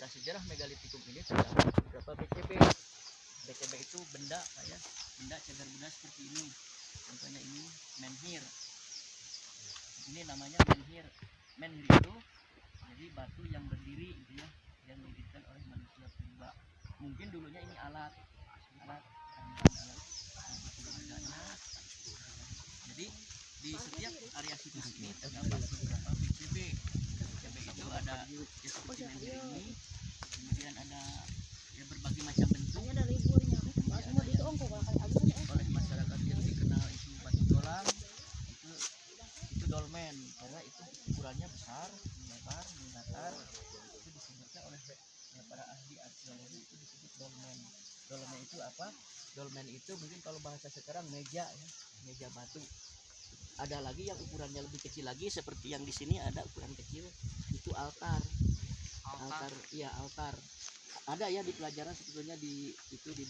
prasejarah megalitikum ini terdapat beberapa BCB. BCB itu benda kayak benda cagar budaya seperti ini. Contohnya ini menhir. Ini namanya menhir. Menhir itu jadi batu yang berdiri gitu ya, yang didirikan oleh manusia purba. Mungkin dulunya ini alat jadi di setiap area situs ini terdapat beberapa BCB. BCB itu ada ya seperti menhir ini, kemudian ada ya berbagai macam bentuk. Ya, ada yang oleh masyarakat yang dikenal itu batu dolang, itu dolmen karena itu ukurannya besar, lebar, mendatar. Itu disebutnya oleh para ahli arkeologi itu disebut dolmen. Dolmen itu apa? Dolmen itu mungkin kalau bahasa sekarang meja ya, meja batu. Ada lagi yang ukurannya lebih kecil lagi seperti yang di sini ada ukuran kecil, itu altar. Iya, altar. Ada ya di pelajaran sebetulnya di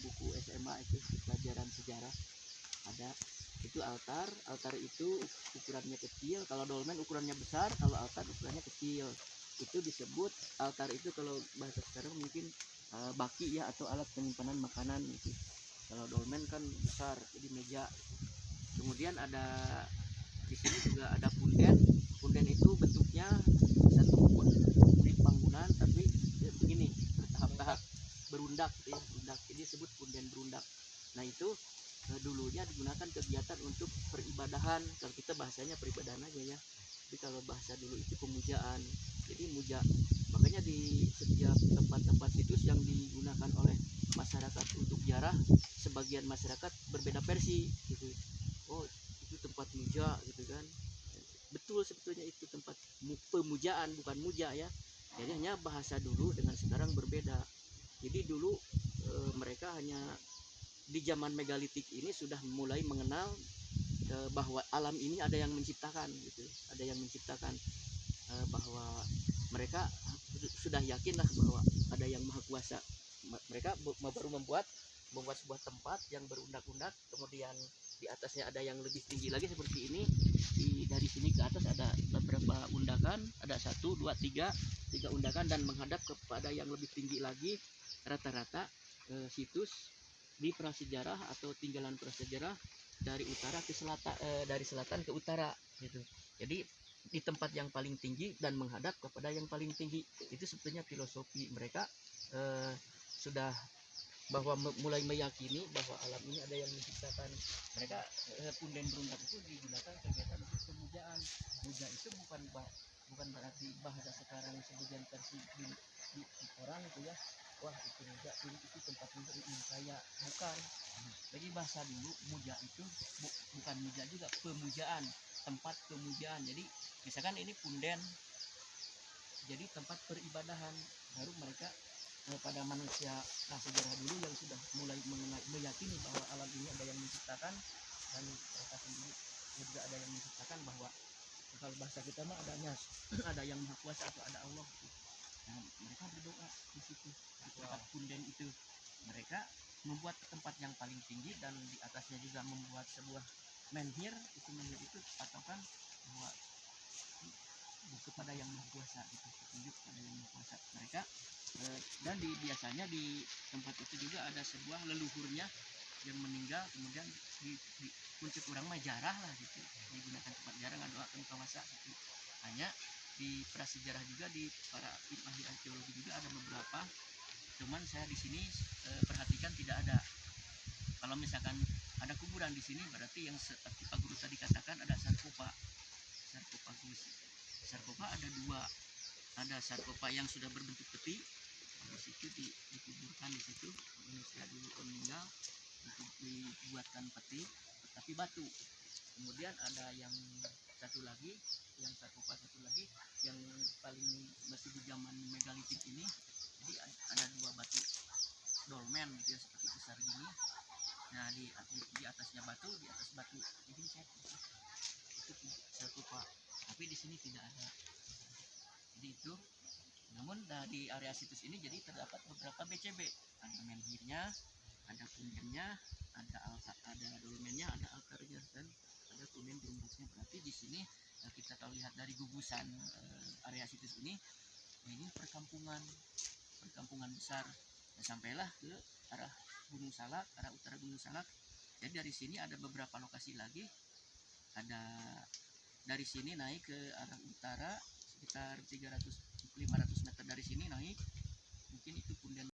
buku SMA itu di pelajaran sejarah ada itu altar. Altar itu ukurannya kecil, kalau dolmen ukurannya besar, kalau altar ukurannya kecil. Itu disebut altar itu kalau bahasa sekarang mungkin baki ya, atau alat penyimpanan makanan gitu. Kalau dolmen kan besar jadi meja. Kemudian ada di sini juga ada punden. Punden itu bentuknya bisa tumbuh di bangunan tapi begini bertahap-tahap berundak ya, berundak. Ini disebut punden berundak. Nah itu dulunya digunakan kegiatan untuk peribadahan. Kalau kita bahasanya peribadahan aja ya. Tapi kalau bahasa dulu itu pemujaan. Jadi muja. Makanya di setiap tempat-tempat situs yang digunakan oleh masyarakat untuk ziarah, sebagian masyarakat berbeda versi gitu. Oh, itu tempat muja gitu kan. Betul sebetulnya itu tempat pemujaan bukan muja ya. Jadi hanya bahasa dulu dengan sekarang berbeda. Jadi dulu mereka hanya di zaman megalitik ini sudah mulai mengenal bahwa alam ini ada yang menciptakan gitu. Ada yang menciptakan bahwa mereka sudah yakinlah bahwa ada yang maha kuasa. Mereka baru membuat sebuah tempat yang berundak-undak, kemudian di atasnya ada yang lebih tinggi lagi seperti ini. Dari sini ke atas ada beberapa undakan, ada 1, 2, 3 undakan dan menghadap kepada yang lebih tinggi lagi. Rata-rata situs di prasejarah atau tinggalan prasejarah dari utara ke selatan, dari selatan ke utara gitu. Jadi di tempat yang paling tinggi dan menghadap kepada yang paling tinggi. Itu sebetulnya filosofi mereka sudah bahwa mulai meyakini bahwa alam ini ada yang menciptakan. Mereka punden berundak itu digunakan kegiatan untuk pemujaan. Muja itu bukan berarti bahasa sekarang sebagian versi di orang itu ya, wah itu muja, itu tempat untuk ilmu kaya. Bukan. Jadi bahasa dulu muja itu bukan muja juga, pemujaan, tempat pemujaan. Jadi misalkan ini punden, jadi tempat peribadahan. Baru mereka pada manusia prasejarah dulu yang sudah mulai meyakini bahwa alam ini ada yang menciptakan, dan mereka sendiri juga ada yang menciptakan, bahwa kalau bahasa kita mah adanya ada yang maha kuasa atau ada Allah. Nah, mereka berdoa di situ di tempat punden itu. Mereka membuat tempat yang paling tinggi dan di atasnya juga membuat sebuah menhir. Menhir itu patokan bahwa kepada yang maha kuasa, itu petunjuk kepada yang maha kuasa mereka. Dan biasanya di tempat itu juga ada sebuah leluhurnya yang meninggal, kemudian untuk orang mah jarah lah gitu, digunakan tempat jarah ngadoakeun kawasa gitu. Hanya di prasejarah juga di para ahli arkeologi juga ada beberapa, cuman saya di sini perhatikan tidak ada. Kalau misalkan ada kuburan di sini berarti yang seperti Pak Guru tadi katakan ada sarkopa ada 2. Ada sarkopa yang sudah berbentuk peti, di situ dikuburkan di situ. Manusia dulu meninggal dibuatkan peti tapi batu. Kemudian ada yang satu lagi, yang sarkopa satu lagi yang paling masih di zaman megalitik ini. Jadi ada 2 batu dolmen gitu ya, seperti besar gini. Nah di atasnya batu, di atas batu ini itu sarkopa, tapi di sini tidak ada. Jadi itu. Namun di area situs ini jadi terdapat beberapa BCB. Ada menhirnya, ada pundennya, ada dolmennya, ada altarnya, dan ada punden berundaknya. Berarti di sini kita kalau lihat dari gugusan area situs ini perkampungan perkampungan besar. Dan sampailah ke arah Gunung Salak, arah utara Gunung Salak. Jadi dari sini ada beberapa lokasi lagi. Ada dari sini naik ke arah utara sekitar 300-500 meter dari sini naik, mungkin itu punden